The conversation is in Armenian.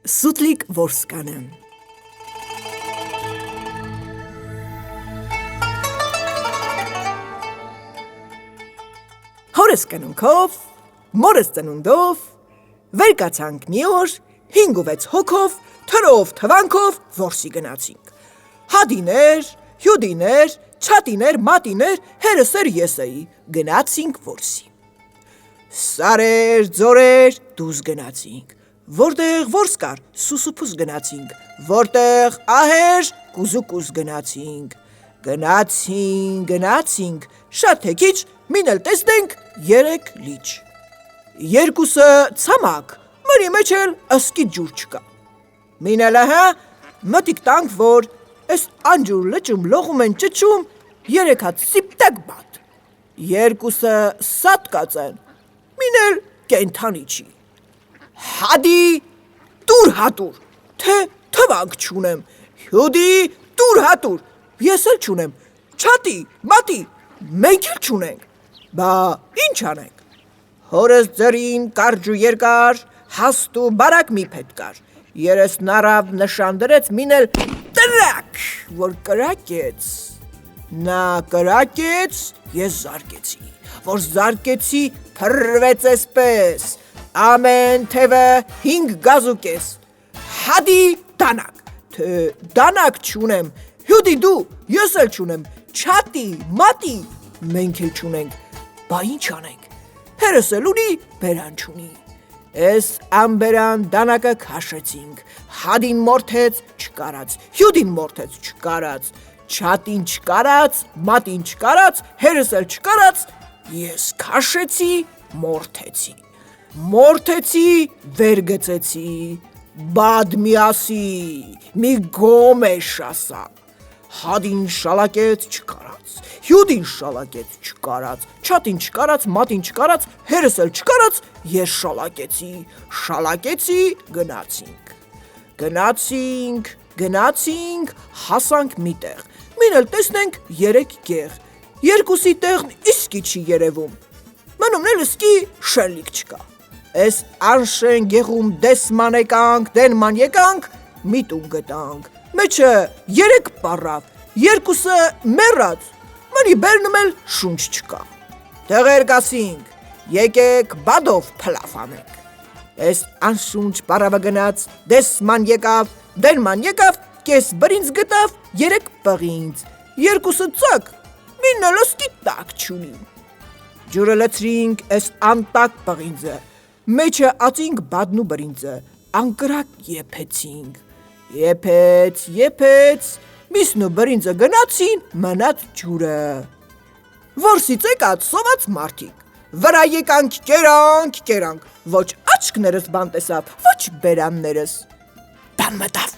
Սուտլիկ որսկանը Հորս կնունքով, մորս ծնունդով, վեր կացանք մի օր, 5 ու 6 հոգով, թրով թվանքով որսի գնացինք։ Հադիներ, հյուդիներ, չատիներ, մատիներ, հերս էր ես էի, գնացինք որսի։ Սարեր, ձորեր, դուզ գնացինք, որտեղ որս կար, սուսուփուս գնացինք, որտեղ ահեր, կուզուկուզ գնացինք, գնացինք, շատ թե քիչ, մին էլ տեսնենք 3 լիճ, երկուսը ցամաք, մրի մեջ էլ ըսկի ջուր չկա, մին էլ ահա, մտիկ տանք, որ էս անջուր լճում լողում են ճչում 3 հատ սիպտակ բատ, երկուսը սատկած են, մին էլ կենթանի չի, հադի տուր հատուր, թե թվանք չունեմ, հյուդի տուր հատուր, ես էլ չունեմ, չատի, մատի, մենք էլ չունենք, բա ինչ անենք, հորս ձրին կարճ ու երկար, հաստ ու բարակ մի փետ կար, երեսն առավ նշան դրեց, մին էլ տրակ, որ կրակեց, նա կրակեց, ես զարկեցի, որ զարկեցի, փռվեց էսպես, ամեն թևը 5 գազուկես, հադի դանակ, թե դանակ չունեմ, հյուդի դու, ես էլ չունեմ, չատի, մատի, մենք էլ չունենք, բա ինչ անենք, հերս էլ ունի, բերան չունի, էս ամբերան դանակը քաշեցինք, հադին մորթեց, չկարած, հյուդին մորթեց, չկարած, չատին չկարած, մատին չկարած, հերս էլ չկարած, ես քաշեցի, մորթեցի, վեր գծեցի, բադ միասի, մի գոմեշ ասա, հադին շալակեց, չկարած, հյուդին շալակեց, չկարած, չատին չկարած, մատին չկարած, հերս էլ չկարած, ես շալակեցի, գնացինք, հասանք մի տեղ, մին էլ տեսնենք 3 գեղ, երկուսի տեղն իսկի չի երևում, մնում էլ իսկի շելիք չկա, էս անշեն գեղում դեսման եկանք, մի տուն գտանք, մեջը 3 պառավ, երկուսը մեռած, մնի բերնում էլ շունչ չկա, տեղեր կասինք, եկեք բադով փլավ անենք, էս անշունչ պառավը գնաց, դեսման եկավ, կես բրինձ գտավ, 3 պղինձ, երկուսը ծակ, մինն էլ ըսկի տակ չունի, ջուրը լցրինք էս անտակ պղինձը, մեջը ածինք բադն ու բրինձը, անկրակ եփեց, միսն ու բրինձը գնացին, մնաց ջուրը, որսից եկած սոված մարդիկ, վրա եկանք կերանք, ոչ աչքներս բան տեսավ, ոչ բերաններս, բան մտավ,